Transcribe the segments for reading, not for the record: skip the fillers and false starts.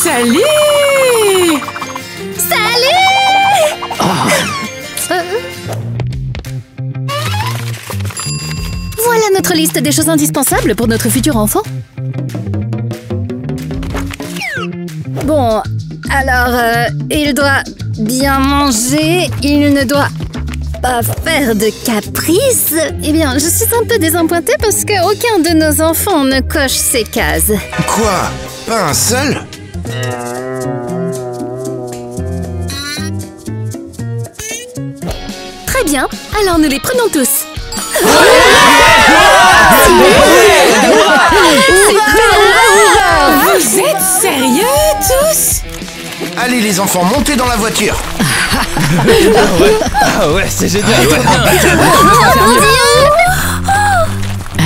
Salut! Salut! Voilà notre liste des choses indispensables pour notre futur enfant. Bon, alors, il doit bien manger, il ne doit pas faire de caprices. Eh bien, je suis un peu désappointée parce qu'aucun de nos enfants ne coche ces cases. Quoi? Pas un seul? Très bien, alors nous les prenons tous. Vous êtes sérieux tous? Allez les enfants, montez dans la voiture. Ah ouais, c'est génial. Ouais.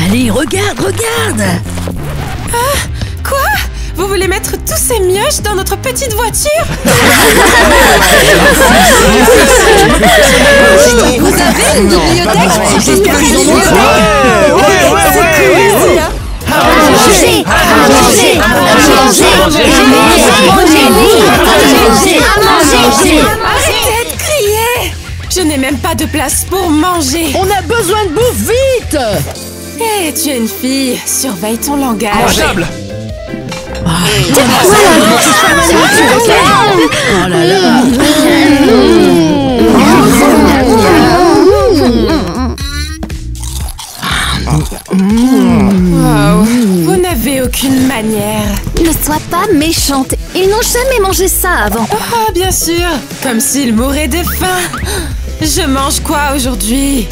Allez, regarde. Quoi? Vous voulez mettre tous ces mioches dans notre petite voiture? Vous avez une bibliothèque? Arrêtez de crier! Je n'ai même pas de place pour manger. On a besoin de bouffe, vite. Hé, tu es une fille. Surveille ton langage. Mangeable. Oh là là. Wow, vous n'avez aucune manière. Ne sois pas méchante. Ils n'ont jamais mangé ça avant. Ah, bien sûr. Comme s'ils mouraient de faim. Je mange quoi aujourd'hui?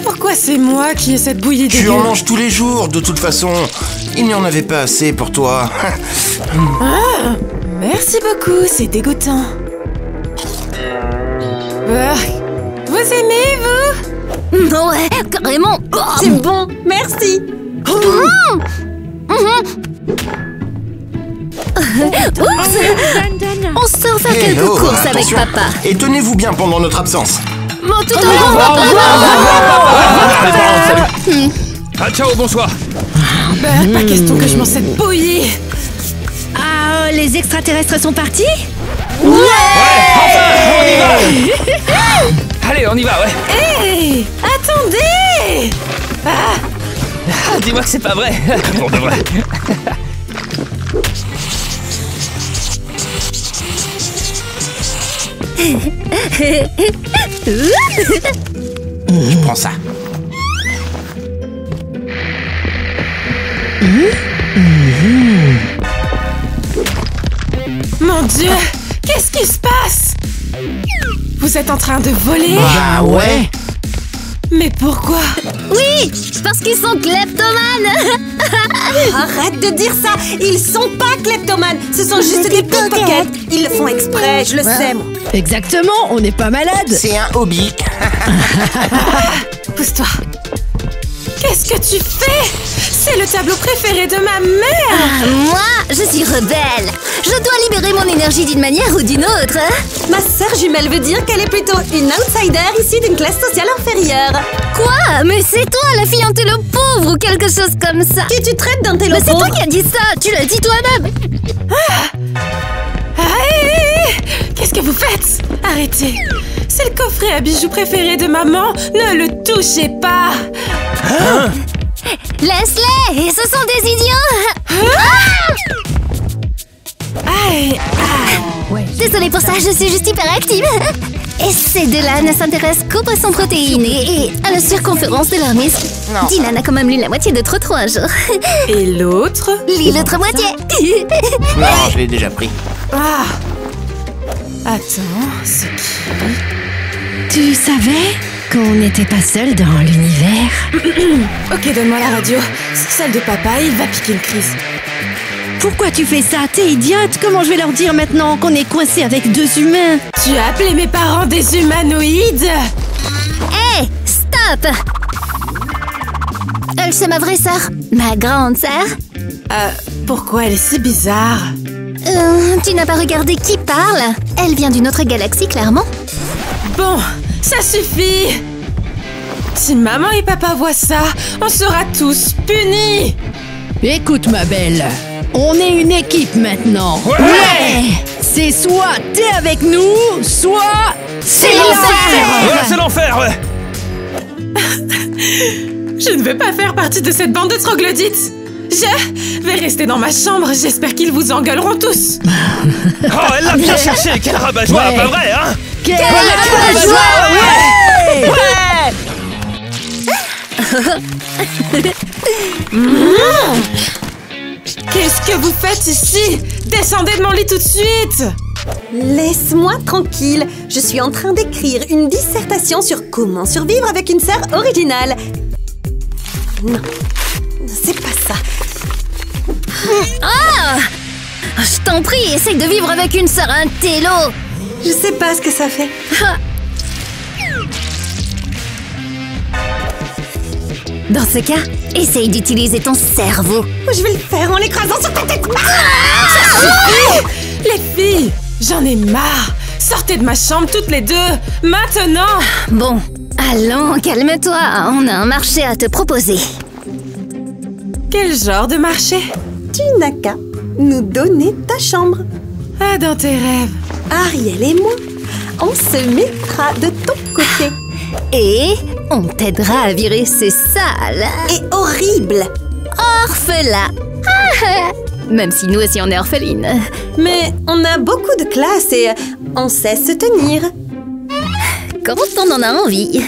Pourquoi c'est moi qui ai cette bouillie Tu dégueu? en manges tous les jours, de toute façon. Il n'y en avait pas assez pour toi. Merci beaucoup, c'est dégoûtant. Vous aimez, vous? Ouais, carrément. C'est bon, merci. Oups! On sort faire quelques Hello, courses avec attention. papa. Et tenez-vous bien pendant notre absence. Bon, tout au long, papa. Ah, ciao, bonsoir. Pas question que je mange cette bouillie. Ah, les extraterrestres sont partis? On y va. Allez, on y va, ouais. Hé, attendez. Ah, dis-moi que c'est pas vrai. Pour de vrai. Je prends ça. Mon Dieu, qu'est-ce qui se passe? Vous êtes en train de voler? Ah ouais. Mais pourquoi? Oui, parce qu'ils sont kleptomanes. Arrête de dire ça! Ils sont pas kleptomanes! Ce sont juste des pickpockets! Ils le font exprès, je le sais, moi! Exactement, on n'est pas malade. C'est un hobby. Pousse-toi. Qu'est-ce que tu fais? C'est le tableau préféré de ma mère! Moi, je suis rebelle. Je dois libérer mon énergie d'une manière ou d'une autre. Ma sœur jumelle veut dire qu'elle est plutôt une outsider issue d'une classe sociale inférieure! Quoi? Mais c'est toi, la fille antélope pauvre ou quelque chose comme ça. Qui tu traites Mais d'intello c'est toi qui as dit ça. Tu l'as dit toi-même. Qu'est-ce que vous faites? Arrêtez! C'est le coffret à bijoux préféré de maman! Ne le touchez pas! Laisse-les. Ce sont des idiots. Aïe! Désolée pour ça, je suis juste hyperactive. Et ces deux-là ne s'intéressent qu'aux poissons protéinés et à la circonférence de leur muscle. Non. Dylan a quand même lu la moitié de Trotro un jour. Et l'autre? Lis l'autre moitié. Non, je l'ai déjà pris. Ah! Attends, c'est qui? Tu savais qu'on n'était pas seul dans l'univers? Ok, donne-moi la radio. C'est celle de papa, il va piquer une crise. Pourquoi tu fais ça? T'es idiote! Comment je vais leur dire maintenant qu'on est coincé avec deux humains? Tu as appelé mes parents des humanoïdes? Hé, stop. Elle, c'est ma vraie sœur. Ma grande sœur. Pourquoi elle est si bizarre? Tu n'as pas regardé qui parle? Elle vient d'une autre galaxie, clairement. Bon, ça suffit! Si maman et papa voient ça, on sera tous punis! Écoute ma belle, on est une équipe maintenant. Ouais. C'est soit t'es avec nous, soit c'est l'enfer. Ouais, c'est l'enfer, ouais. Je ne veux pas faire partie de cette bande de troglodytes. Je vais rester dans ma chambre. J'espère qu'ils vous engueuleront tous. Oh, elle l'a bien cherché. Quel rabat-joie, Ouais. pas vrai, hein? Quel rabat-joie, Qu'est-ce que vous faites ici? Descendez de mon lit tout de suite. Laisse-moi tranquille. Je suis en train d'écrire une dissertation sur comment survivre avec une sœur originale. Non, c'est pas ça. Ah! Je t'en prie, essaye de vivre avec une sœur intello. Je sais pas ce que ça fait. Dans ce cas, essaye d'utiliser ton cerveau. Je vais le faire en l'écrasant sur ta tête. Les filles, j'en ai marre. Sortez de ma chambre toutes les deux. Maintenant. Bon, allons, calme-toi. On a un marché à te proposer. Quel genre de marché? Tu n'as qu'à nous donner ta chambre. Ah, dans tes rêves. Ariel et moi, on se mettra de ton côté. Et on t'aidera à virer ces sales Et horrible. orphelins. Même si nous aussi on est orphelines. Mais on a beaucoup de classe et on sait se tenir. Quand on en a envie.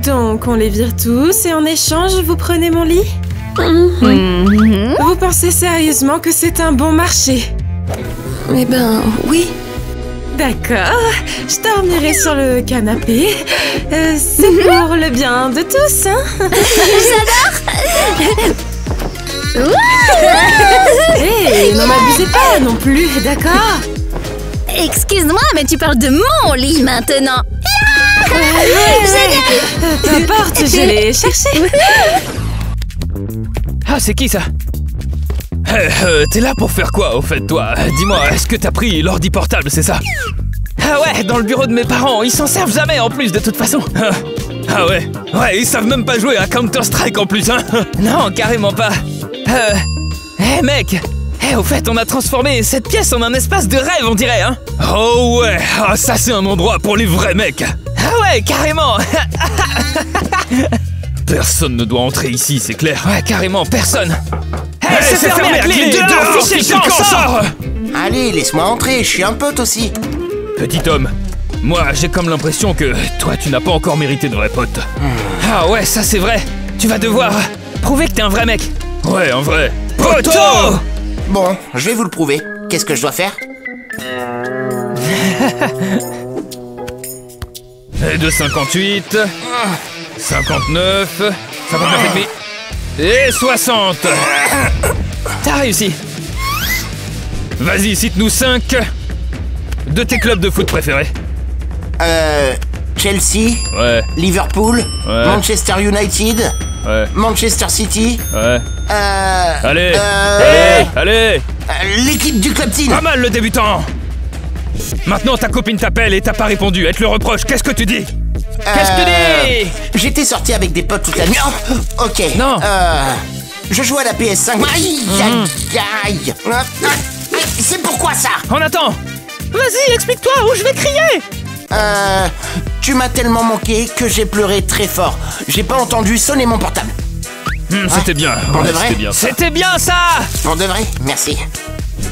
Donc, on les vire tous et en échange, vous prenez mon lit? Vous pensez sérieusement que c'est un bon marché? Eh ben, oui. D'accord, je dormirai sur le canapé. C'est pour le bien de tous, hein? Hé, n'en abusez pas non plus, d'accord? Excuse-moi, mais tu parles de mon lit maintenant. Peu importe, je l'ai cherché. Ah, c'est qui ça? T'es là pour faire quoi, au fait, toi? Dis-moi, est-ce que t'as pris l'ordi portable, c'est ça? Ah ouais, dans le bureau de mes parents, ils s'en servent jamais en plus, de toute façon. Ah ouais, ils savent même pas jouer à Counter-Strike en plus, hein? Non, carrément pas. Hé mec, au fait, on a transformé cette pièce en un espace de rêve, on dirait, hein? Oh ouais, ça c'est un endroit pour les vrais mecs. Ah ouais, carrément. Personne ne doit entrer ici, c'est clair. Ouais, carrément, personne. C'est fermé à clé, dehors, fichez le camp, sort. Allez, laisse-moi entrer, je suis un pote aussi. Petit homme, moi j'ai comme l'impression que toi tu n'as pas encore mérité de vrai pote. Ah ouais, ça c'est vrai. Tu vas devoir prouver que t'es un vrai mec. Ouais, un vrai poteau. Bon, je vais vous le prouver. Qu'est-ce que je dois faire? Et de 58, 59, 59 et demi, et 60. T'as réussi. Vas-y, cite-nous 5 de tes clubs de foot préférés. Chelsea, Ouais, Liverpool, Ouais. Manchester United, ouais, Manchester City, ouais. Allez, euh, allez. l'équipe du club teen. Pas mal le débutant. Maintenant ta copine t'appelle et t'as pas répondu. Elle te le reproche. Qu'est-ce que tu dis? Qu'est-ce que tu dis? J'étais sorti avec des potes toute la nuit. Oh, ok. Non. Je joue à la PS5. Aïe, aïe, aïe. C'est pourquoi ça? On attend. Vas-y, explique-toi ou je vais crier. Tu m'as tellement manqué que j'ai pleuré très fort. J'ai pas entendu sonner mon portable. C'était bien. Pour de vrai? C'était bien ça. C'était bien ça. Pour de vrai? Merci.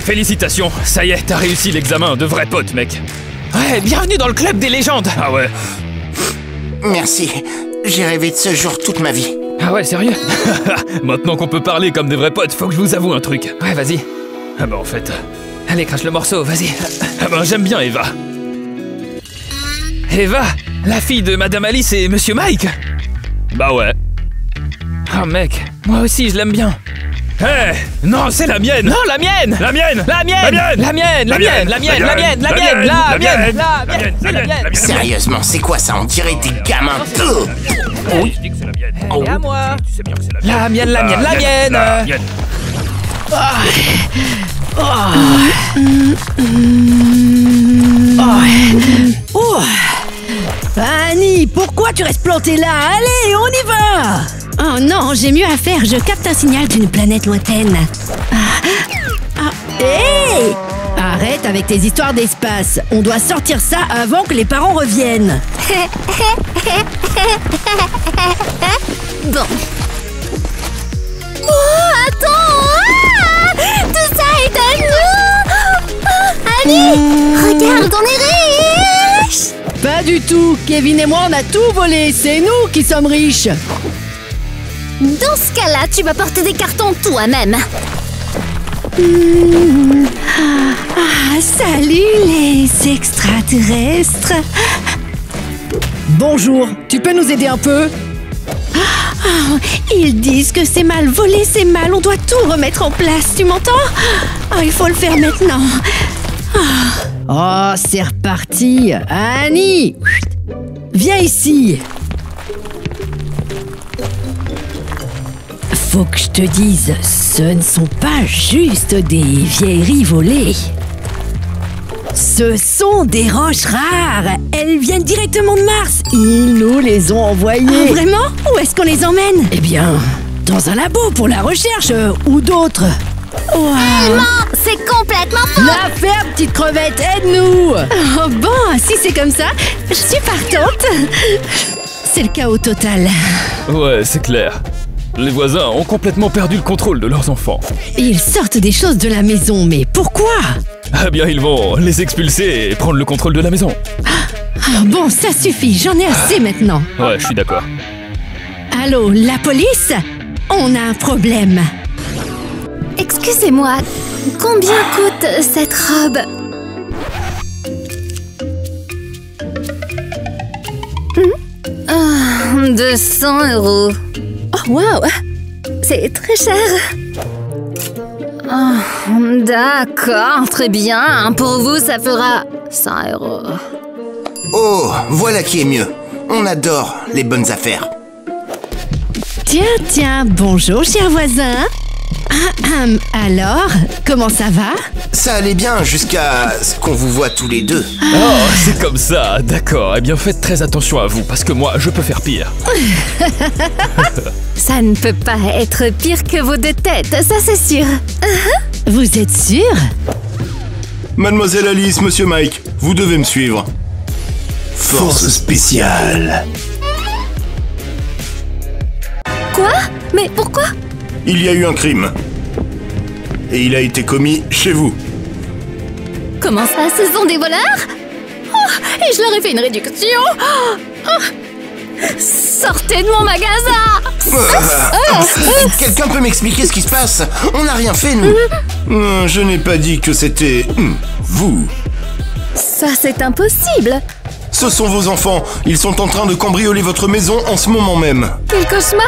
Félicitations. Ça y est, t'as réussi l'examen de vrai pote, mec. Ouais, bienvenue dans le club des légendes. Ah ouais. Merci. J'ai rêvé de ce jour toute ma vie. Ah ouais, sérieux? Maintenant qu'on peut parler comme des vrais potes, faut que je vous avoue un truc. Ouais, vas-y. Ah bah en fait... Allez, crache le morceau, vas-y. Ah bah j'aime bien Eva. Eva, la fille de Madame Alice et Monsieur Mike? Bah ouais. Ah mec, moi aussi je l'aime bien. Hé, non, c'est la mienne. Non, la mienne. La mienne. La mienne. La mienne. La mienne. La mienne. La mienne. La mienne. La mienne. La mienne. La mienne. C'est la mienne. Sérieusement, c'est quoi ça? On dirait des gamins. Oui. Je dis que c'est la mienne. Elle est à moi. Tu sais bien que c'est la mienne. La mienne. La mienne. La mienne. Annie, pourquoi tu restes plantée là? Allez, on y va! Oh non, j'ai mieux à faire. Je capte un signal d'une planète lointaine. Hé! Arrête avec tes histoires d'espace. On doit sortir ça avant que les parents reviennent. Bon. Oh, attends! Tout ça est à nous! Annie, regarde, on est riches! Pas du tout. Kevin et moi, on a tout volé. C'est nous qui sommes riches. Dans ce cas-là, tu vas porter des cartons toi-même. Salut les extraterrestres. Bonjour, tu peux nous aider un peu? Ils disent que c'est mal, voler c'est mal, on doit tout remettre en place, tu m'entends? Il faut le faire maintenant. Oh, c'est reparti. Annie, viens ici. Faut que je te dise, ce ne sont pas juste des vieilleries volées. Ce sont des roches rares. Elles viennent directement de Mars. Ils nous les ont envoyées. Vraiment? Où est-ce qu'on les emmène? Eh bien, dans un labo pour la recherche ou d'autres. Wow. C'est complètement faux! La ferme, petite crevette, aide-nous! Oh bon, si c'est comme ça, je suis partante. C'est le chaos total. Ouais, c'est clair. Les voisins ont complètement perdu le contrôle de leurs enfants. Ils sortent des choses de la maison, mais pourquoi? Eh bien, ils vont les expulser et prendre le contrôle de la maison. Bon, ça suffit, j'en ai assez maintenant. Ouais, je suis d'accord. Allô, la police? On a un problème. Excusez-moi, combien coûte cette robe? Oh, 200 €. Oh, wow! C'est très cher. Oh, d'accord, très bien. Pour vous, ça fera 100 €. Oh, voilà qui est mieux. On adore les bonnes affaires. Tiens, bonjour, cher voisin. Alors, comment ça va? Ça allait bien jusqu'à ce qu'on vous voit tous les deux. Oh, c'est comme ça, d'accord. Eh bien, faites très attention à vous, parce que moi, je peux faire pire. Ça ne peut pas être pire que vos deux têtes, ça c'est sûr. Vous êtes sûr? Mademoiselle Alice, Monsieur Mike, vous devez me suivre. Force spéciale. Quoi? Mais pourquoi? Il y a eu un crime. Et il a été commis chez vous. Comment ça, ce sont des voleurs? Oh, et je leur ai fait une réduction. Sortez de mon magasin! Quelqu'un peut m'expliquer ce qui se passe? On n'a rien fait, nous. Je n'ai pas dit que c'était vous. Ça, c'est impossible. Ce sont vos enfants. Ils sont en train de cambrioler votre maison en ce moment même. Quel cauchemar!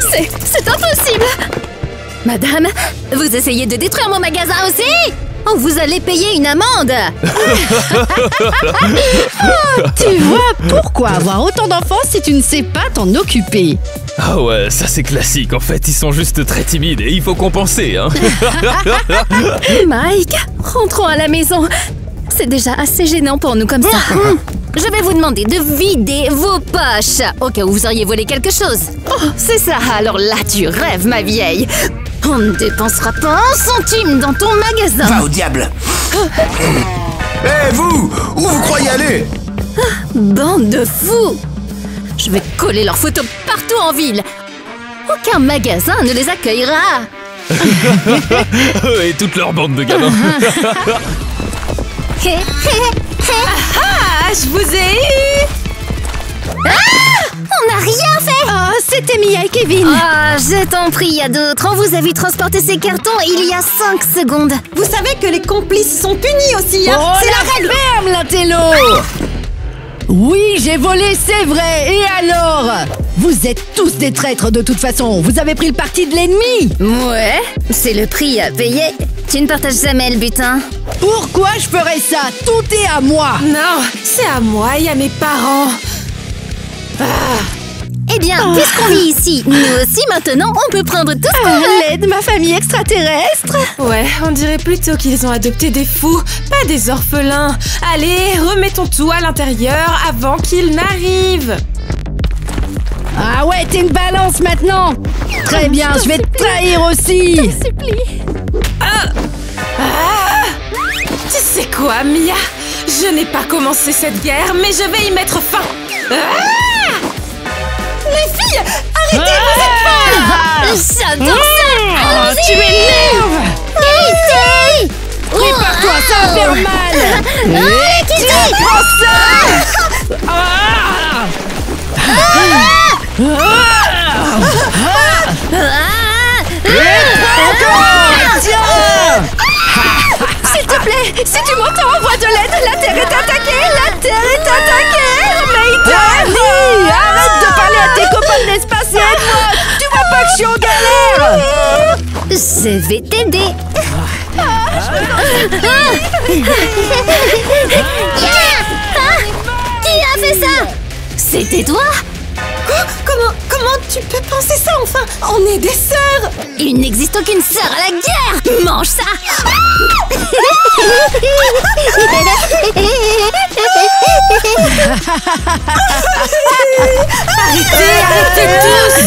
C'est impossible! Madame, vous essayez de détruire mon magasin aussi? Oh, vous allez payer une amende! Tu vois, pourquoi avoir autant d'enfants si tu ne sais pas t'en occuper? Ah ouais, ça c'est classique. En fait, ils sont juste très timides et il faut compenser, hein. Mike, rentrons à la maison. C'est déjà assez gênant pour nous comme ça. Je vais vous demander de vider vos poches, au cas où vous auriez volé quelque chose. Oh, c'est ça, alors là tu rêves, ma vieille. On ne dépensera pas un centime dans ton magasin. Va au diable. Hé, vous! Où vous croyez aller? Bande de fous! Je vais coller leurs photos partout en ville. Aucun magasin ne les accueillera. Et toute leur bande de gamins. Ah, je vous ai eu! On n'a rien fait! Oh, c'était Mia et Kevin. Ah, je t'en prie, il y a d'autres. On vous a vu transporter ces cartons il y a 5 secondes. Vous savez que les complices sont punis aussi, hein? Oh, C'est la règle! ferme, l'intello! Oui, j'ai volé, c'est vrai. Et alors? Vous êtes tous des traîtres de toute façon. Vous avez pris le parti de l'ennemi. Ouais, c'est le prix à payer. Tu ne partages jamais le butin. Pourquoi je ferais ça? Tout est à moi. Non, c'est à moi et à mes parents. Eh bien, puisqu'on vit ici, nous aussi maintenant, on peut prendre tout ce qu'on veut. L'aide, ma famille extraterrestre. Ouais, on dirait plutôt qu'ils ont adopté des fous, pas des orphelins. Allez, remettons tout à l'intérieur avant qu'ils n'arrivent. Ah ouais, t'es une balance maintenant. Très bien, je vais te trahir aussi. Supplie. Tu sais quoi, Mia? Je n'ai pas commencé cette guerre, mais je vais y mettre fin. Les filles, arrêtez, vous êtes folles! J'adore ça. Tu m'énerves. Kitty. Prépare-toi, ça va faire mal. Kitty. Prends ça. Encore. Tiens. S'il te plaît, si tu m'entends, envoie de l'aide. La Terre est attaquée. La Terre est attaquée. Annie, arrête de parler à tes copains de l'espace et aide-moi. Tu vois pas que je suis en galère. Je vais t'aider. Qui a fait ça? C'était toi? Comment tu peux penser ça, enfin? On est des sœurs! Il n'existe aucune sœur à la guerre. Mange ça. Arrêtez tous!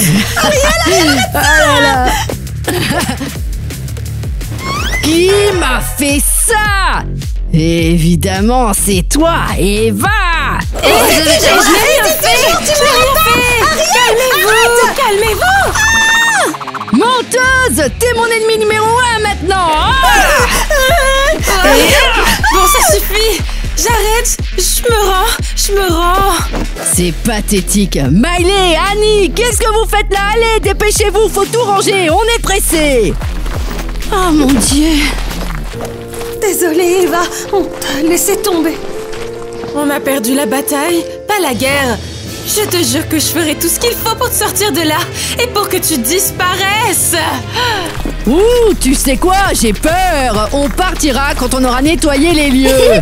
Qui m'a fait ça? Évidemment, c'est toi, Eva. Je n'ai rien fait! Calmez-vous! Calmez-vous! Menteuse, t'es mon ennemi numéro 1 maintenant. Bon, ça suffit! J'arrête! Je me rends! C'est pathétique. Miley, Annie, qu'est-ce que vous faites là? Allez, dépêchez-vous, faut tout ranger, on est pressés. Oh mon Dieu. Désolée, Eva, on t'a laissé tomber. On a perdu la bataille, pas la guerre. Je te jure que je ferai tout ce qu'il faut pour te sortir de là et pour que tu disparaisses. Ouh, tu sais quoi? J'ai peur. On partira quand on aura nettoyé les lieux.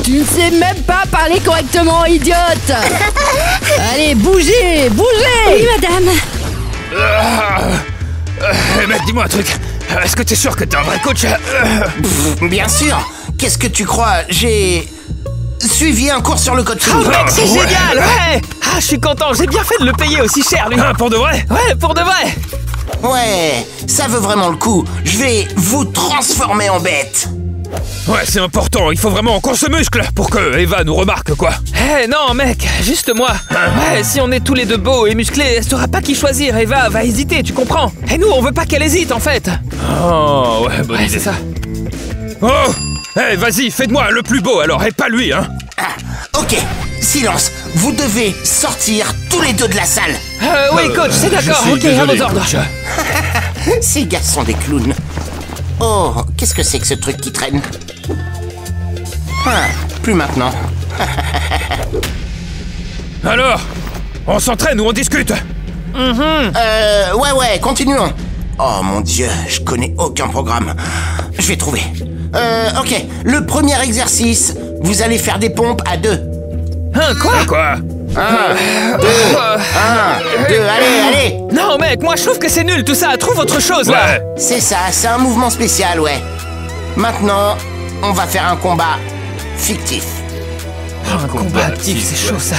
Tu ne sais même pas parler correctement, idiote. Allez, bougez, bougez. Oui, madame. Mec, dis-moi un truc. Est-ce que t'es sûr que t'es un vrai coach? Bien sûr. Qu'est-ce que tu crois? J'ai suivi un cours sur le coaching. Oh, mec, c'est génial, ouais. Ah, je suis content, j'ai bien fait de le payer aussi cher, lui. Pour de vrai? Ouais, pour de vrai. Ouais, ça veut vraiment le coup. Je vais vous transformer en bête. Ouais, c'est important, il faut vraiment qu'on se muscle pour que Eva nous remarque, quoi. Non, mec, juste moi. Ouais, si on est tous les deux beaux et musclés, elle saura pas qui choisir. Eva va hésiter, tu comprends? Et nous, on veut pas qu'elle hésite, en fait. Oh, ouais, bonne idée. C'est ça. Oh, vas-y, fais-moi le plus beau, alors, et pas lui, hein. Ok, silence. Vous devez sortir tous les deux de la salle. Oui, coach, c'est d'accord. Ok, à vos ordres. Ces gars sont des clowns. Oh, qu'est-ce que c'est que ce truc qui traîne? Plus maintenant. Alors, on s'entraîne ou on discute? Ouais, continuons. Oh mon Dieu, je connais aucun programme. Je vais trouver. Ok, le premier exercice, vous allez faire des pompes à 2. Quoi? 1, 2, allez. Non, mec, moi je trouve que c'est nul tout ça. Trouve autre chose, là. C'est ça, c'est un mouvement spécial, ouais. Maintenant, on va faire un combat fictif. Un combat actif, c'est chaud, ça.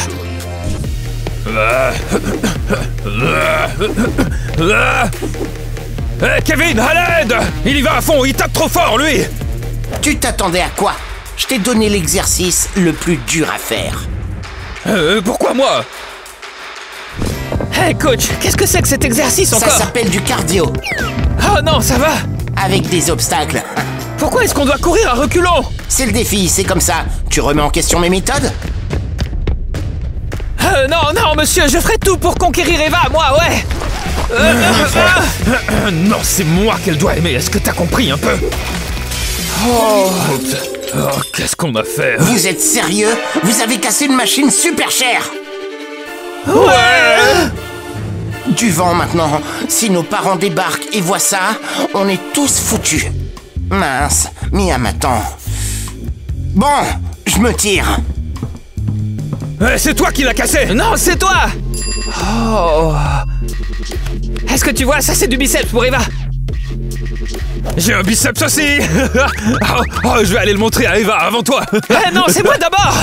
Kevin, à l'aide! Il y va à fond, il tape trop fort, lui! Tu t'attendais à quoi? Je t'ai donné l'exercice le plus dur à faire. Pourquoi moi? Hey coach, qu'est-ce que c'est que cet exercice encore? Ça s'appelle du cardio. Oh non, ça va! Avec des obstacles. Pourquoi est-ce qu'on doit courir à reculons? C'est le défi, c'est comme ça. Tu remets en question mes méthodes? Non, monsieur, je ferai tout pour conquérir Eva, moi, ouais! Non, c'est moi qu'elle doit aimer, est-ce que t'as compris un peu? Oh, qu'est-ce qu'on a fait? Vous êtes sérieux? Vous avez cassé une machine super chère! Ouais! Du vent maintenant. Si nos parents débarquent et voient ça, on est tous foutus. Mince, Mia m'attend. Bon, je me tire. C'est toi qui l'as cassé! Non, c'est toi! Oh. Est-ce que tu vois, ça c'est du biceps pour Eva. J'ai un biceps aussi. Je vais aller le montrer à Eva avant toi. Non, c'est moi d'abord.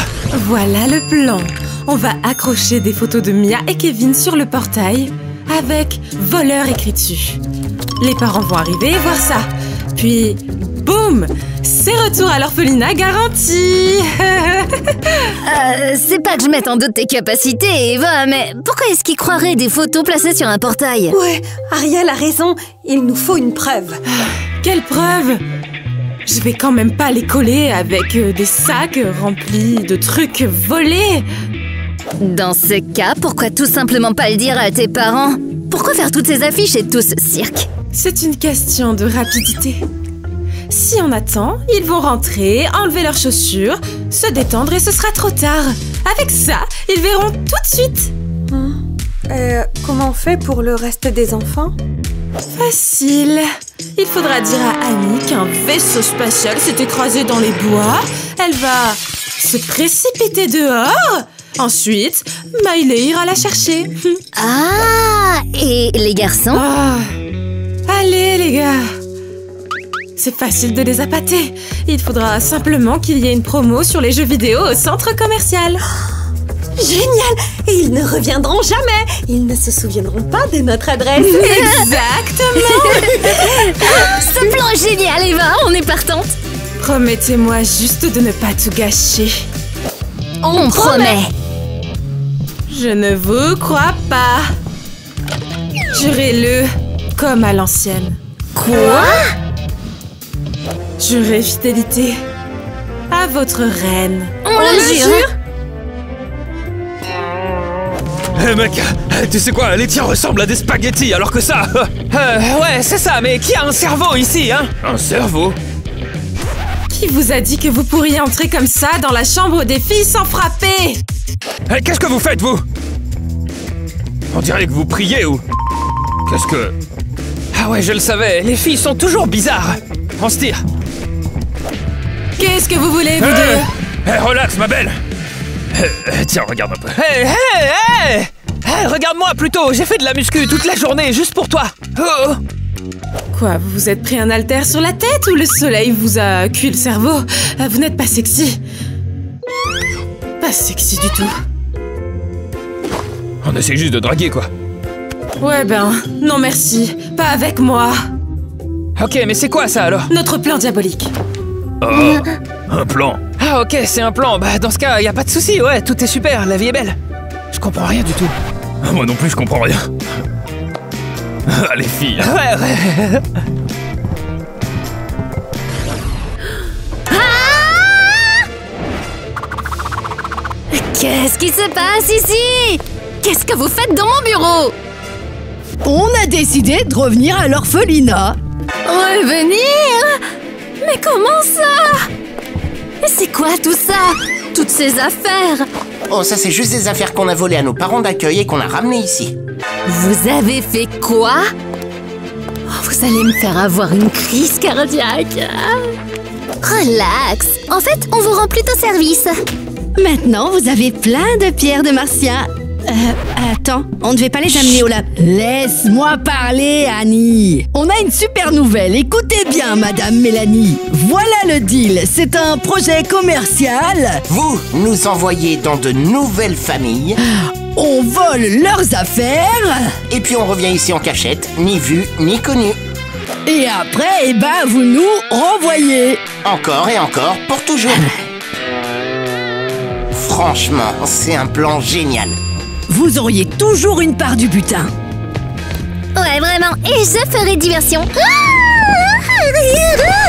Voilà le plan. on va accrocher des photos de Mia et Kevin sur le portail avec voleur écrit dessus. Les parents vont arriver et voir ça. Puis, boum! C'est retour à l'orphelinat garanti. C'est pas que je mette en doute tes capacités, Eva, mais pourquoi est-ce qu'ils croiraient des photos placées sur un portail? Ouais, Ariel a raison. Il nous faut une preuve. Quelle preuve? Je vais quand même pas les coller avec des sacs remplis de trucs volés. Dans ce cas, pourquoi tout simplement pas le dire à tes parents? Pourquoi faire toutes ces affiches et tout ce cirque? C'est une question de rapidité. Si on attend, ils vont rentrer, enlever leurs chaussures, se détendre et ce sera trop tard. Avec ça, ils verront tout de suite. Comment on fait pour le reste des enfants? Facile. Il faudra dire à Annie qu'un vaisseau spatial s'est écrasé dans les bois. Elle va se précipiter dehors. Ensuite, Miley ira la chercher. Ah, et les garçons? Ah. Allez, les gars. C'est facile de les appâter. Il faudra simplement qu'il y ait une promo sur les jeux vidéo au centre commercial. Génial! Et ils ne reviendront jamais. Ils ne se souviendront pas de notre adresse. Exactement. Ce plan est génial, Eva, on est partante. Promettez-moi juste de ne pas tout gâcher. On promet. Je ne vous crois pas. Jurez-le, comme à l'ancienne. Quoi? Jurez fidélité à votre reine. On le jure. Mec, tu sais quoi, les tiens ressemblent à des spaghettis, alors que ça... ouais, c'est ça, mais qui a un cerveau ici, hein? Un cerveau? Qui vous a dit que vous pourriez entrer comme ça dans la chambre des filles sans frapper? Qu'est-ce que vous faites, vous? On dirait que vous priez ou... Qu'est-ce que... Ah ouais, je le savais, les filles sont toujours bizarres. On se tire. Qu'est-ce que vous voulez, vous deux? Relax, ma belle. Tiens, regarde un peu. Hey, regarde-moi plutôt, j'ai fait de la muscu toute la journée, juste pour toi. Oh. Quoi, vous vous êtes pris un haltère sur la tête ou le soleil vous a cuit le cerveau? Vous n'êtes pas sexy. Pas sexy du tout. On essaie juste de draguer, quoi. Ouais ben, non merci, pas avec moi. Ok, mais c'est quoi ça alors? Notre plan diabolique. Oh, un plan. Ah ok, c'est un plan. Bah dans ce cas, y a pas de souci, ouais, tout est super, la vie est belle. Je comprends rien du tout. Moi non plus, je comprends rien. Ah, les filles. Ouais. Qu'est-ce qui se passe ici? Qu'est-ce que vous faites dans mon bureau? On a décidé de revenir à l'orphelinat. Revenir? Mais comment ça? Et c'est quoi tout ça? Toutes ces affaires? Oh, ça c'est juste des affaires qu'on a volées à nos parents d'accueil et qu'on a ramenées ici. Vous avez fait quoi? Oh, vous allez me faire avoir une crise cardiaque. Relax. En fait, on vous rend plutôt service. Maintenant, vous avez plein de pierres de martien. Attends, on ne devait pas les amener au lab. Laisse-moi parler, Annie. On a une super nouvelle. Écoutez bien, Madame Mélanie. Voilà le deal. C'est un projet commercial. Vous nous envoyez dans de nouvelles familles. On vole leurs affaires. Et puis on revient ici en cachette, ni vu, ni connu. Et après, vous nous renvoyez. Encore et encore, pour toujours. Franchement, c'est un plan génial. Vous auriez toujours une part du butin. Ouais, vraiment. Et je ferai diversion.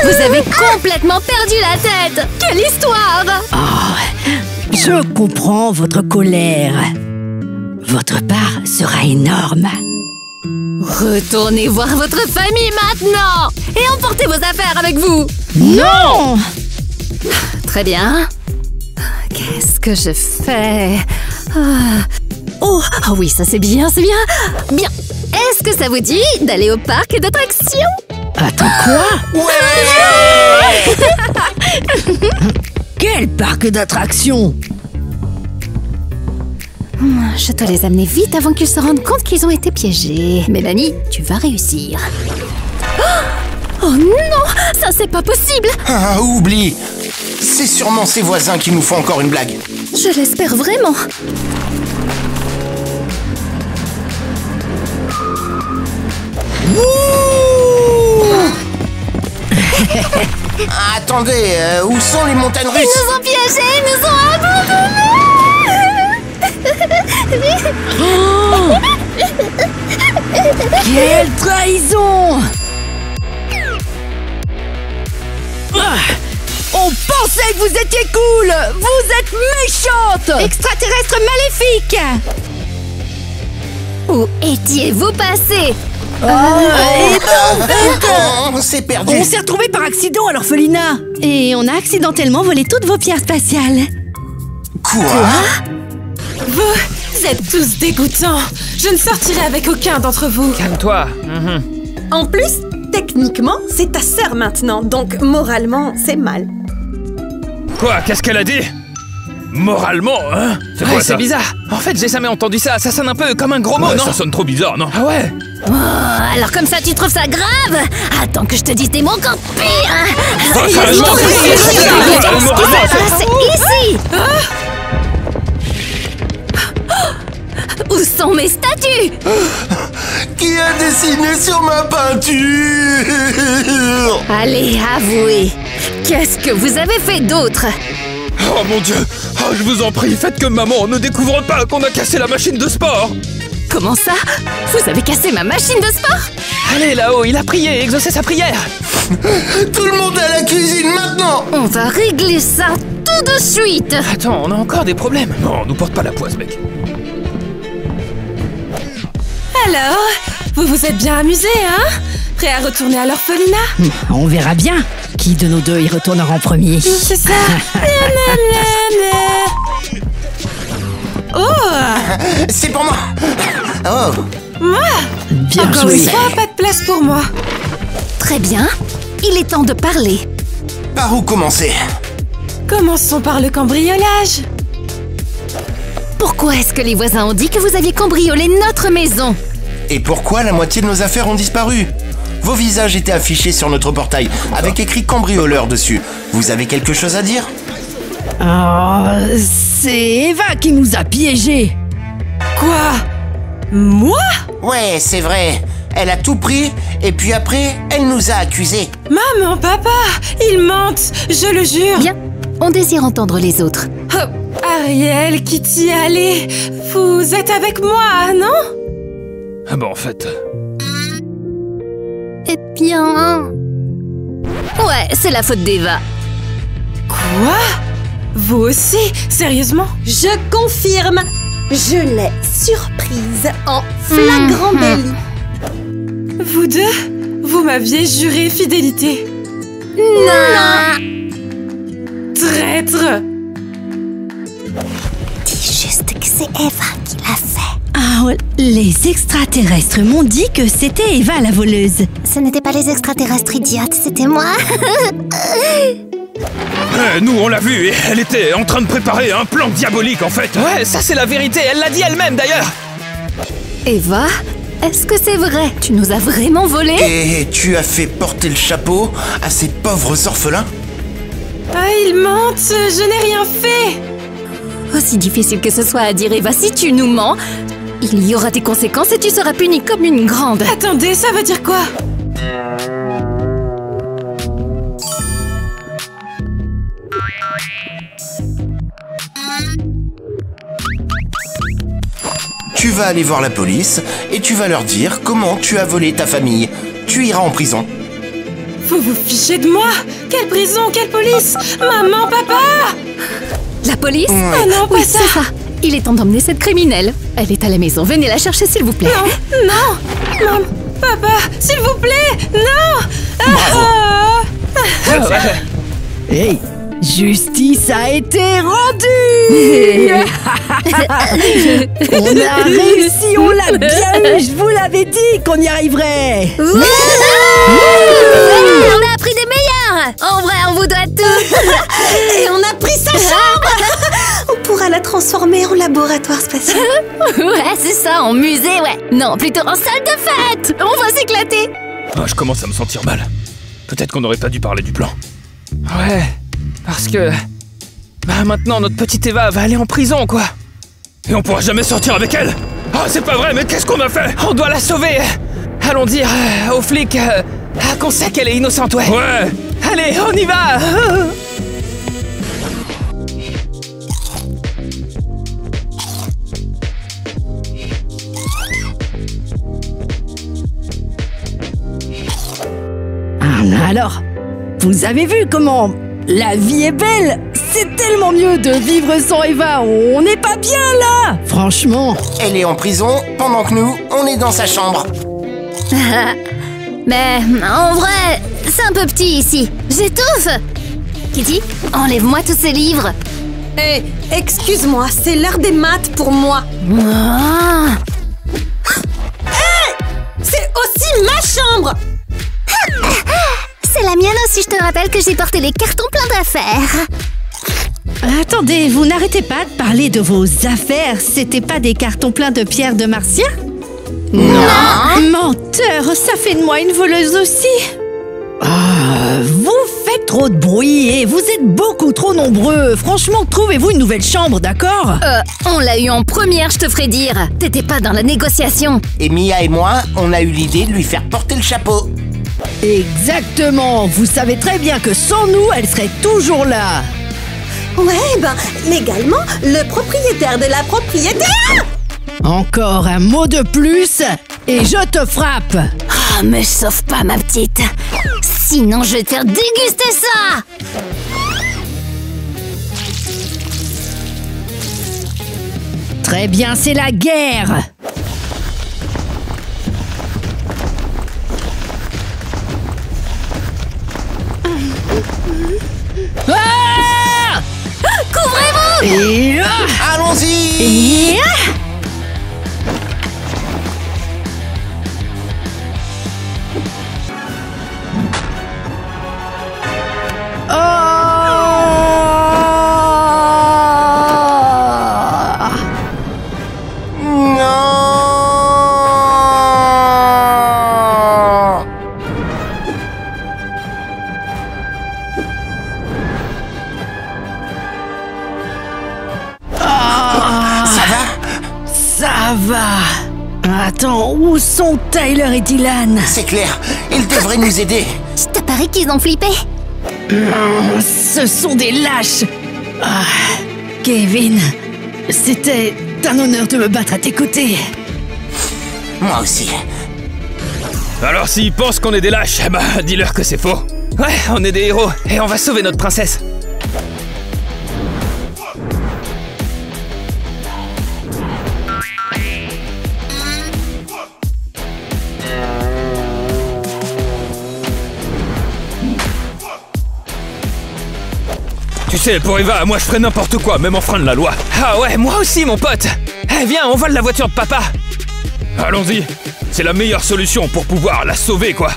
Vous avez complètement perdu la tête. Quelle histoire! Oh, je comprends votre colère. Votre part sera énorme. Retournez voir votre famille maintenant et emportez vos affaires avec vous. Non! Très bien. Qu'est-ce que je fais? Oh oui, ça c'est bien, c'est bien. Bien. Est-ce que ça vous dit d'aller au parc d'attractions? Attends, quoi? Ouais! Quel parc d'attractions? Je dois les amener vite avant qu'ils se rendent compte qu'ils ont été piégés. Mélanie, tu vas réussir. Oh non, ça c'est pas possible. Ah, oublie. C'est sûrement ses voisins qui nous font encore une blague. Je l'espère vraiment. Attendez, où sont les montagnes Ils russes? nous ont piégés, ils nous ont abandonnés. Quelle trahison! On pensait que vous étiez cool! Vous êtes méchante! Extraterrestre maléfique! Où étiez-vous passé? On s'est perdu. On s'est retrouvés par accident à l'orphelinat! Et on a accidentellement volé toutes vos pierres spatiales. Quoi? Vous êtes tous dégoûtants. Je ne sortirai avec aucun d'entre vous. Calme-toi. En plus, techniquement, c'est ta sœur maintenant, donc moralement, c'est mal. Quoi? Qu'est-ce qu'elle a dit? Moralement, hein? C'est quoi ça? C'est bizarre. En fait, j'ai jamais entendu ça. Ça sonne un peu comme un gros mot, non? Ça sonne trop bizarre, non? Ah ouais? Oh, alors comme ça tu trouves ça grave? Attends que je te dise des mots encore pires. Sérieusement, C'est ici. Où sont mes statues? Qui a dessiné sur ma peinture? Allez, avouez. Qu'est-ce que vous avez fait d'autre? Oh mon Dieu! Oh, je vous en prie, faites que maman ne découvre pas qu'on a cassé la machine de sport! Comment ça? Vous avez cassé ma machine de sport? Allez, là-haut, il a prié, exaucé sa prière. Tout le monde à la cuisine maintenant! On va régler ça tout de suite. Attends, on a encore des problèmes. Non, nous porte pas la poisse, mec. Alors, vous vous êtes bien amusés, hein? Prêts à retourner à l'orphelinat? On verra bien qui de nos deux y retournera en premier. C'est ça. Oh, C'est pour moi! Oh! moi? Bien Encore joué. une fois, pas de place pour moi. Très bien. Il est temps de parler. Par où commencer? Commençons par le cambriolage. Pourquoi est-ce que les voisins ont dit que vous aviez cambriolé notre maison? Et pourquoi la moitié de nos affaires ont disparu? Vos visages étaient affichés sur notre portail, avec écrit cambrioleur dessus. Vous avez quelque chose à dire? Oh, c'est Eva qui nous a piégés. Quoi? Moi? Ouais, c'est vrai. Elle a tout pris, et puis après, elle nous a accusés. Maman, papa, ils mentent, je le jure. Bien. On désire entendre les autres. Oh, Ariel, Kitty, allez, vous êtes avec moi, non? Ah bon, en fait... Eh bien... Ouais, c'est la faute d'Eva. Quoi? Vous aussi? Sérieusement? Je confirme, je l'ai surprise en flagrant délit. Vous deux? Vous m'aviez juré fidélité. Non. Traître! Dis juste que c'est Eva qui l'a fait. Ah, les extraterrestres m'ont dit que c'était Eva la voleuse. Ce n'était pas les extraterrestres idiotes, c'était moi. Nous, on l'a vu, et elle était en train de préparer un plan diabolique, en fait. Ouais, ça c'est la vérité. Elle l'a dit elle-même d'ailleurs. Eva, est-ce que c'est vrai? Tu nous as vraiment volé? Et tu as fait porter le chapeau à ces pauvres orphelins? Ah, ils mentent, je n'ai rien fait. Aussi difficile que ce soit à dire, Eva, si tu nous mens, il y aura des conséquences et tu seras punie comme une grande. Attendez, ça veut dire quoi? Tu vas aller voir la police et tu vas leur dire comment tu as volé ta famille. Tu iras en prison. Vous vous fichez de moi? Quelle prison? Quelle police? Maman, papa? La police? Oh non, pas Oui, ça. c'est ça. Il est temps d'emmener cette criminelle. Elle est à la maison. Venez la chercher, s'il vous plaît. Non! Maman, papa, s'il vous plaît! Non! Hey, justice a été rendue. On a réussi, on l'a bien eu. Je vous l'avais dit qu'on y arriverait. On a appris des meilleurs. En vrai, on vous doit tout. Et on a pris sa chambre. On pourra la transformer en laboratoire spatial. Ouais, c'est ça, en musée, ouais. Non, plutôt en salle de fête. On va s'éclater. Ah, je commence à me sentir mal. Peut-être qu'on n'aurait pas dû parler du plan. Ouais, parce que... Bah maintenant, notre petite Eva va aller en prison, quoi. Et on pourra jamais sortir avec elle. Oh, c'est pas vrai, mais qu'est-ce qu'on a fait? On doit la sauver. Allons dire aux flics qu'on sait qu'elle est innocente, ouais. Ouais. Allez, on y va. Alors, vous avez vu comment la vie est belle? C'est tellement mieux de vivre sans Eva. On n'est pas bien là. Franchement. Elle est en prison pendant que nous, on est dans sa chambre. Mais en vrai, c'est un peu petit ici. J'étouffe. Kitty, enlève-moi tous ces livres. Hé, excuse-moi, c'est l'heure des maths pour moi. Ah. C'est aussi ma chambre. C'est la mienne aussi, je te rappelle que j'ai porté les cartons pleins d'affaires. Attendez, vous n'arrêtez pas de parler de vos affaires. C'était pas des cartons pleins de pierres de Martien? Non. Menteur, ça fait de moi une voleuse aussi. Vous faites trop de bruit et vous êtes beaucoup trop nombreux. Franchement, trouvez-vous une nouvelle chambre, d'accord? On l'a eu en première, je te ferai dire. T'étais pas dans la négociation. Et Mia et moi, on a eu l'idée de lui faire porter le chapeau. Exactement. Vous savez très bien que sans nous, elle serait toujours là. Ouais, ben, légalement, le propriétaire de la propriétaire. Encore un mot de plus et je te frappe. Ah, me sauve pas, ma petite. Sinon, je vais te faire déguster ça. Très bien, c'est la guerre. Ah! Couvrez-vous. Et Allons-y. et Non. ça va. Attends, où sont Tyler et Dylan? C'est clair, ils devraient nous aider. Je te parie qu'ils ont flippé. Ce sont des lâches. Kevin, c'était un honneur de me battre à tes côtés. Moi aussi. Alors s'ils pensent qu'on est des lâches, bah dis-leur que c'est faux. Ouais, on est des héros et on va sauver notre princesse. Tu sais, pour Eva, moi je ferais n'importe quoi, même enfreindre la loi. Ah ouais, moi aussi mon pote. Eh viens, on vole la voiture de papa. Allons-y, c'est la meilleure solution pour pouvoir la sauver, quoi.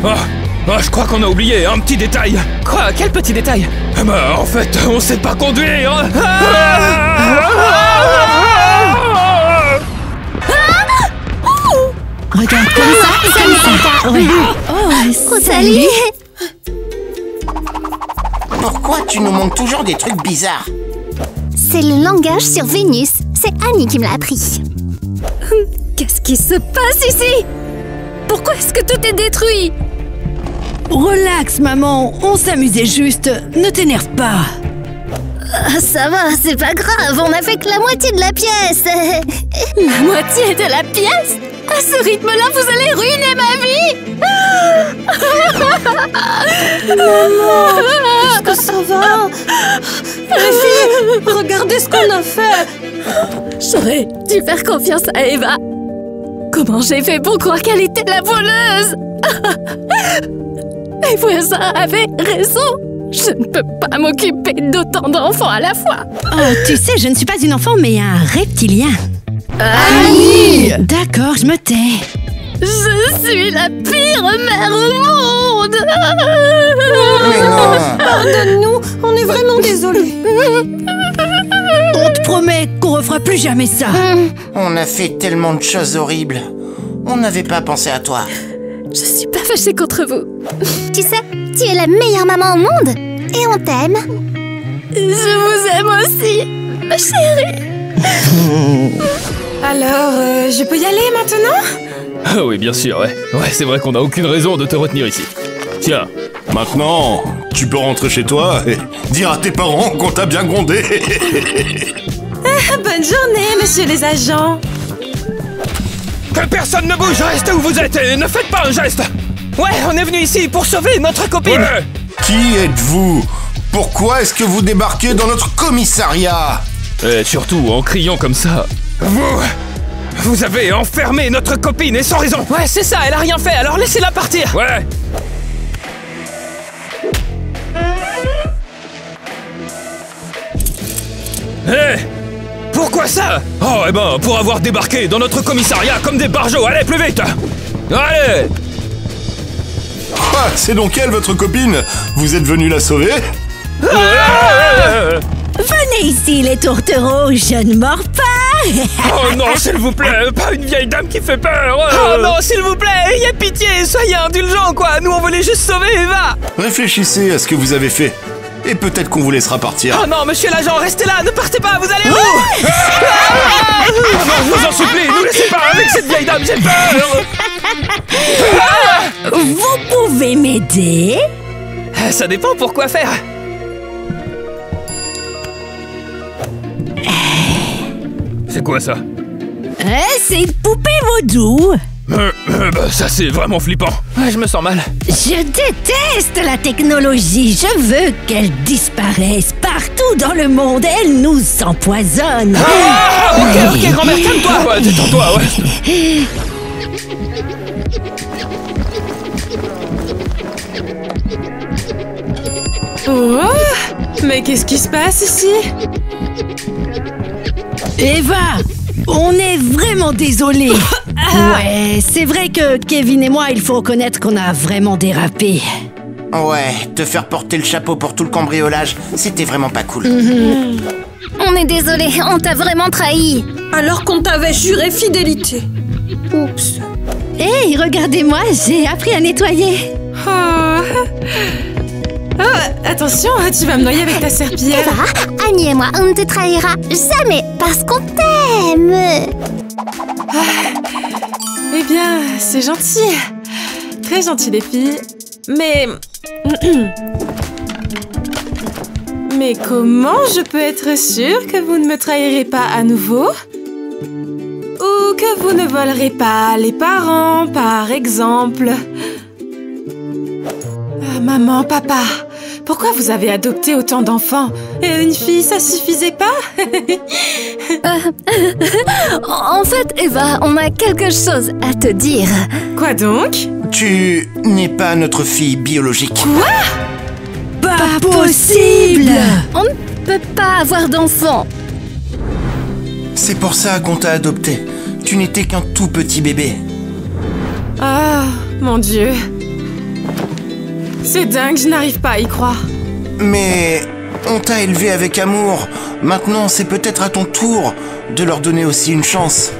Oh, je crois qu'on a oublié un petit détail. Quoi? Quel petit détail? Bah, en fait, on sait pas conduire. Regarde comme ça et comme ça. Ouais. Oh, Salut. Pourquoi tu nous montres toujours des trucs bizarres? C'est le langage sur Vénus. C'est Annie qui me l'a appris. Qu'est-ce qui se passe ici? Pourquoi est-ce que tout est détruit? Relax, maman. On s'amusait juste. Ne t'énerve pas. Ça va, c'est pas grave. On a fait que la moitié de la pièce. La moitié de la pièce? À ce rythme-là, vous allez ruiner ma vie. Maman, est-ce que ça va? Les filles, regardez ce qu'on a fait. J'aurais dû faire confiance à Eva. Comment j'ai fait pour croire qu'elle était la voleuse? Les voisins avaient raison. Je ne peux pas m'occuper d'autant d'enfants à la fois. Oh, tu sais, je ne suis pas une enfant, mais un reptilien. Annie! D'accord, je me tais. Je suis la pire mère au monde. Mais non. Pardonne-nous, on est vraiment désolés. On te promet qu'on refera plus jamais ça. On a fait tellement de choses horribles. On n'avait pas pensé à toi. Je suis pas fâchée contre vous. Tu sais, tu es la meilleure maman au monde. Et on t'aime. Je vous aime aussi, ma chérie. Alors, je peux y aller maintenant? Ah oui, bien sûr, ouais. Ouais, c'est vrai qu'on n'a aucune raison de te retenir ici. Tiens. Maintenant, tu peux rentrer chez toi et dire à tes parents qu'on t'a bien grondé. Bonne journée, messieurs les agents. Que personne ne bouge, restez où vous êtes et ne faites pas un geste. Ouais, on est venu ici pour sauver notre copine. Ouais. Qui êtes-vous? Pourquoi est-ce que vous débarquez dans notre commissariat? Et surtout, en criant comme ça. Vous avez enfermé notre copine et sans raison. Ouais, c'est ça, elle a rien fait, alors laissez-la partir. Ouais. Hé! Pourquoi ça? Oh, eh ben, pour avoir débarqué dans notre commissariat comme des barjots. Allez, plus vite! Allez! Ah, c'est donc elle, votre copine? Vous êtes venu la sauver? Venez ici, les tourtereaux, je ne mords pas. Oh non, s'il vous plaît, pas une vieille dame qui fait peur. Oh non, s'il vous plaît, ayez pitié, soyez indulgents, quoi. Nous, on voulait juste sauver Eva. Réfléchissez à ce que vous avez fait. Et peut-être qu'on vous laissera partir. Oh non, monsieur l'agent, restez là, ne partez pas, vous allez où? Non, je vous en supplie, nous laissez pas avec cette vieille dame, j'ai peur. Vous pouvez m'aider? Ça dépend pour quoi faire. C'est quoi ça? C'est une poupée vaudou. Bah, ça c'est vraiment flippant. Ouais, je me sens mal. Je déteste la technologie. Je veux qu'elle disparaisse partout dans le monde. Elle nous empoisonne. Ah, ok, grand-mère, calme-toi. Ouais, détends-toi, ouais. Oh, mais qu'est-ce qui se passe ici? Eva, on est vraiment désolés. Ouais, c'est vrai que Kevin et moi, il faut reconnaître qu'on a vraiment dérapé. Ouais, te faire porter le chapeau pour tout le cambriolage, c'était vraiment pas cool. On est désolé, on t'a vraiment trahi. Alors qu'on t'avait juré fidélité. Oups. Hey, regardez-moi, j'ai appris à nettoyer. Oh. Oh, attention, tu vas me noyer avec ta serpillière. Eva, Annie et moi, on ne te trahira jamais parce qu'on t'aime. Eh bien, c'est gentil. Très gentil, les filles. Mais... Mais comment je peux être sûre que vous ne me trahirez pas à nouveau? Ou que vous ne volerez pas les parents, par exemple? Maman, papa, pourquoi vous avez adopté autant d'enfants? Et une fille, ça suffisait pas? En fait, Eva, on a quelque chose à te dire. Quoi donc? Tu n'es pas notre fille biologique. Quoi? Pas possible! On ne peut pas avoir d'enfant. C'est pour ça qu'on t'a adopté. Tu n'étais qu'un tout petit bébé. Ah, mon Dieu. C'est dingue, je n'arrive pas à y croire. Mais on t'a élevé avec amour. Maintenant, c'est peut-être à ton tour de leur donner aussi une chance.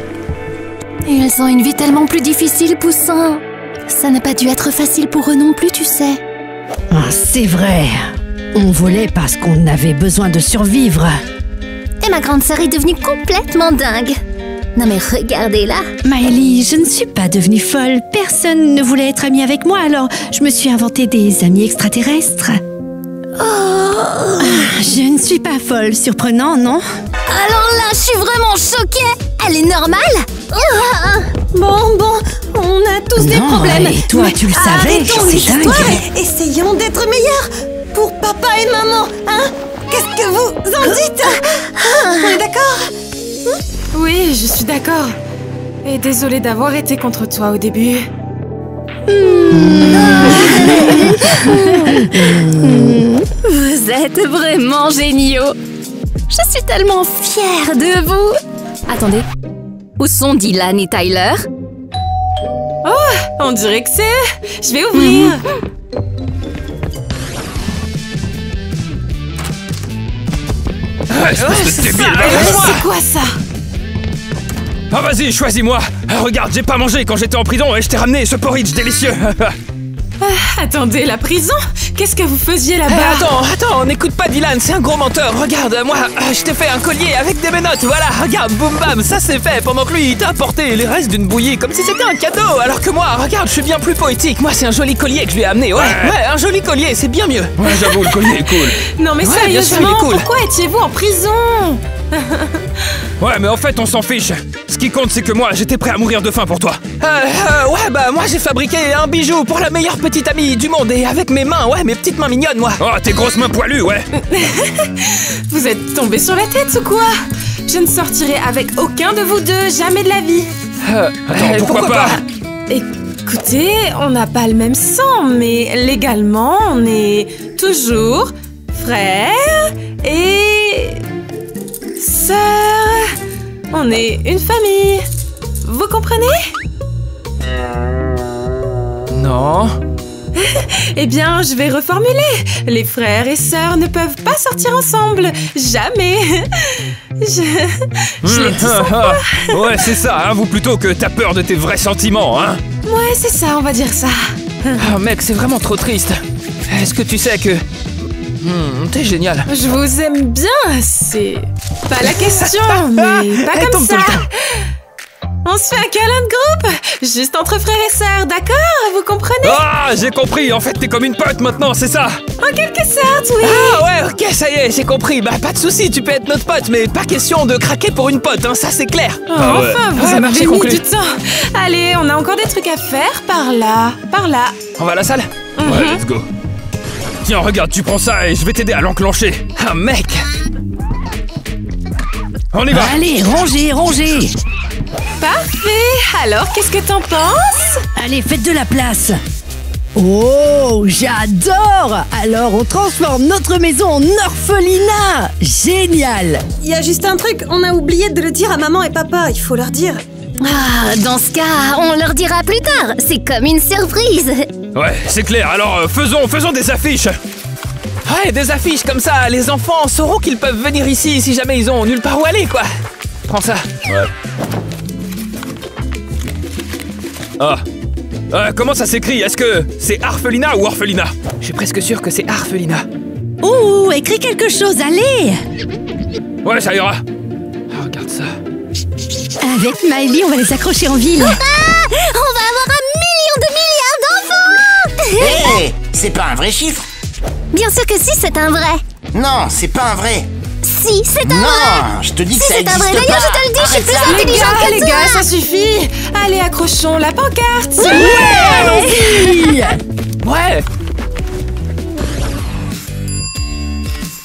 Ils ont une vie tellement plus difficile, Poussin. Ça n'a pas dû être facile pour eux non plus, tu sais. Ah, c'est vrai. On volait parce qu'on avait besoin de survivre. Et ma grande sœur est devenue complètement dingue. Non mais regardez-la. Miley, je ne suis pas devenue folle. Personne ne voulait être amie avec moi, alors je me suis inventé des amis extraterrestres. Oh. Je ne suis pas folle, surprenant, non? Alors là, je suis vraiment choquée. Elle est normale? Bon, on a tous des problèmes. Et toi, tu le savais, Arrêtons c'est l'histoire dingue. et essayons d'être meilleurs pour papa et maman, hein? Qu'est-ce que vous en dites? On est d'accord? Oui, je suis d'accord. Et désolée d'avoir été contre toi au début. Vous êtes vraiment géniaux. Je suis tellement fière de vous. Attendez, où sont Dylan et Tyler? On dirait que c'est... Je vais ouvrir. espèce de débile, C'est quoi ça? Ah vas-y, choisis-moi. Regarde, j'ai pas mangé quand j'étais en prison et je t'ai ramené ce porridge délicieux. Attendez, la prison? Qu'est-ce que vous faisiez là-bas? Attends, n'écoute pas Dylan, c'est un gros menteur. Regarde, moi, je t'ai fait un collier avec des menottes, voilà, regarde, boum bam, ça c'est fait. Pendant que lui, il t'a apporté les restes d'une bouillie comme si c'était un cadeau. Alors que moi, regarde, je suis bien plus poétique. Moi, c'est un joli collier que je lui ai amené. Ouais, un joli collier, c'est bien mieux. Ouais, j'avoue, le collier est cool. Non mais Ouais, bien sûr, il sérieusement, est cool. pourquoi étiez-vous en prison? Ouais, mais en fait, on s'en fiche. Ce qui compte, c'est que moi, j'étais prêt à mourir de faim pour toi. Ouais, bah, moi, j'ai fabriqué un bijou pour la meilleure petite amie du monde et avec mes mains, ouais, mes petites mains mignonnes, moi. Oh, tes grosses mains poilues, ouais. Vous êtes tombé sur la tête ou quoi? Je ne sortirai avec aucun de vous deux, jamais de la vie. Attends, pourquoi pas? Écoutez, on n'a pas le même sang, mais légalement, on est toujours frères et sœurs. On est une famille. Vous comprenez? Non. Eh bien, je vais reformuler. Les frères et sœurs ne peuvent pas sortir ensemble. Jamais. Je l'ai dit sans quoi. Ouais, c'est ça, hein, vous plutôt que t'as peur de tes vrais sentiments, hein. Ouais, c'est ça, on va dire ça. Ah, mec, c'est vraiment trop triste. Est-ce que tu sais que... t'es génial. Je vous aime bien, c'est pas la question, mais pas comme ça. On se fait un câlin de groupe, juste entre frères et sœurs, d'accord? Vous comprenez? Ah, j'ai compris, en fait, t'es comme une pote maintenant, c'est ça? En quelque sorte, oui. Ah ouais, ok, ça y est, j'ai compris. Bah, pas de souci, tu peux être notre pote, mais pas question de craquer pour une pote, hein, ça c'est clair. Oh, enfin, vous Ouais, avez marché mis conclu. du temps. Allez, on a encore des trucs à faire par là, par là. On va à la salle? Ouais, let's go. Tiens, regarde, tu prends ça et je vais t'aider à l'enclencher. Ah, mec! On y va! Allez, rangez. Parfait. Alors, qu'est-ce que t'en penses? Allez, faites de la place. Oh, j'adore. Alors, on transforme notre maison en orphelinat. Génial. Il y a juste un truc, on a oublié de le dire à maman et papa, il faut leur dire. Ah, dans ce cas, on leur dira plus tard. C'est comme une surprise. Ouais, c'est clair, alors faisons des affiches! Ouais, des affiches comme ça, les enfants sauront qu'ils peuvent venir ici si jamais ils ont nulle part où aller, quoi! Prends ça. Ouais. Ah. Comment ça s'écrit? Est-ce que c'est orphelinat ou orphelinat? Je suis presque sûr que c'est orphelinat. Oh, écris quelque chose, allez. Ouais, ça ira. Oh, regarde ça. Avec Miley, on va les accrocher en ville. On va avoir 1 million de milliards d'enfants. Hé, c'est pas un vrai chiffre? Bien sûr que si, c'est un vrai. Non, c'est pas un vrai. Si, c'est un vrai. Non, je te dis que Si, ça c'est un existe vrai. pas. D'ailleurs, je te le dis, je suis plus Arrête ça. intelligente que Les toi. gars, ça suffit. Allez, accrochons la pancarte. Ouais!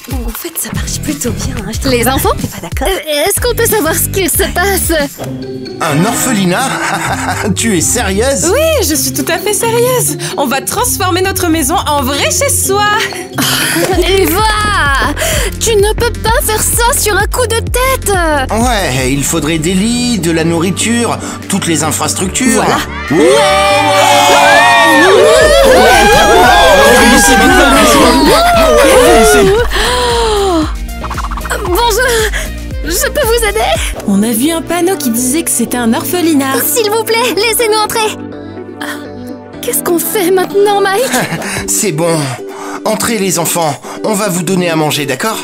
Bon, en fait, ça marche plutôt bien. Hein, je Les enfants? T'es pas d'accord? Est-ce qu'on peut savoir ce qu'il se passe? Un orphelinat? Tu es sérieuse? Oui, je suis tout à fait sérieuse. On va transformer notre maison en vrai chez soi. Eva! Tu ne peux pas faire ça sur un coup de tête! Ouais, il faudrait des lits, de la nourriture, toutes les infrastructures. Voilà. Bonjour! Je peux vous aider? On a vu un panneau qui disait que c'était un orphelinat. S'il vous plaît, laissez-nous entrer! Qu'est-ce qu'on fait maintenant, Mike? C'est bon. Entrez les enfants, on va vous donner à manger, d'accord?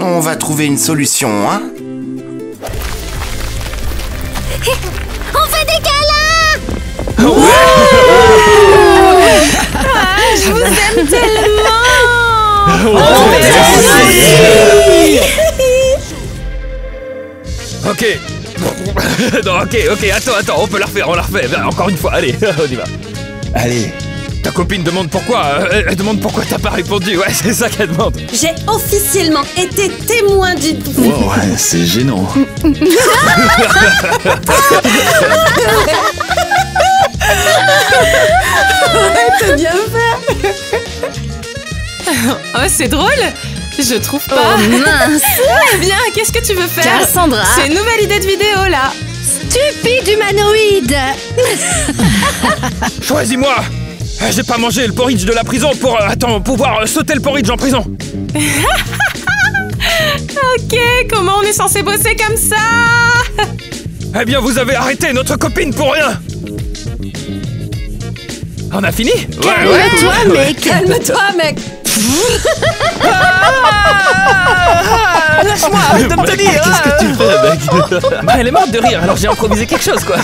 On va trouver une solution, hein? On fait des câlins! Je vous aime tellement. Ok. Non, ok, attends, on peut la refaire, on la refait. Encore une fois, allez, on y va. Allez. Ta copine demande pourquoi, elle demande pourquoi t'as pas répondu, ouais, c'est ça qu'elle demande. J'ai officiellement été témoin d'une... Oh, ouais, c'est gênant. T'as bien fait. Oh, c'est drôle. Je trouve pas. Oh mince! Eh bien, qu'est-ce que tu veux faire? Cassandra! C'est une nouvelle idée de vidéo, là. Stupide humanoïde. Choisis-moi. J'ai pas mangé le porridge de la prison pour, pouvoir sauter le porridge en prison. Ok, comment on est censé bosser comme ça? Eh bien, vous avez arrêté notre copine pour rien. On a fini? Calme-toi, mec. Calme-toi, mec. Lâche-moi, arrête de me tenir. Qu'est-ce que tu fais, mec? Elle est morte de rire, alors j'ai improvisé quelque chose, quoi.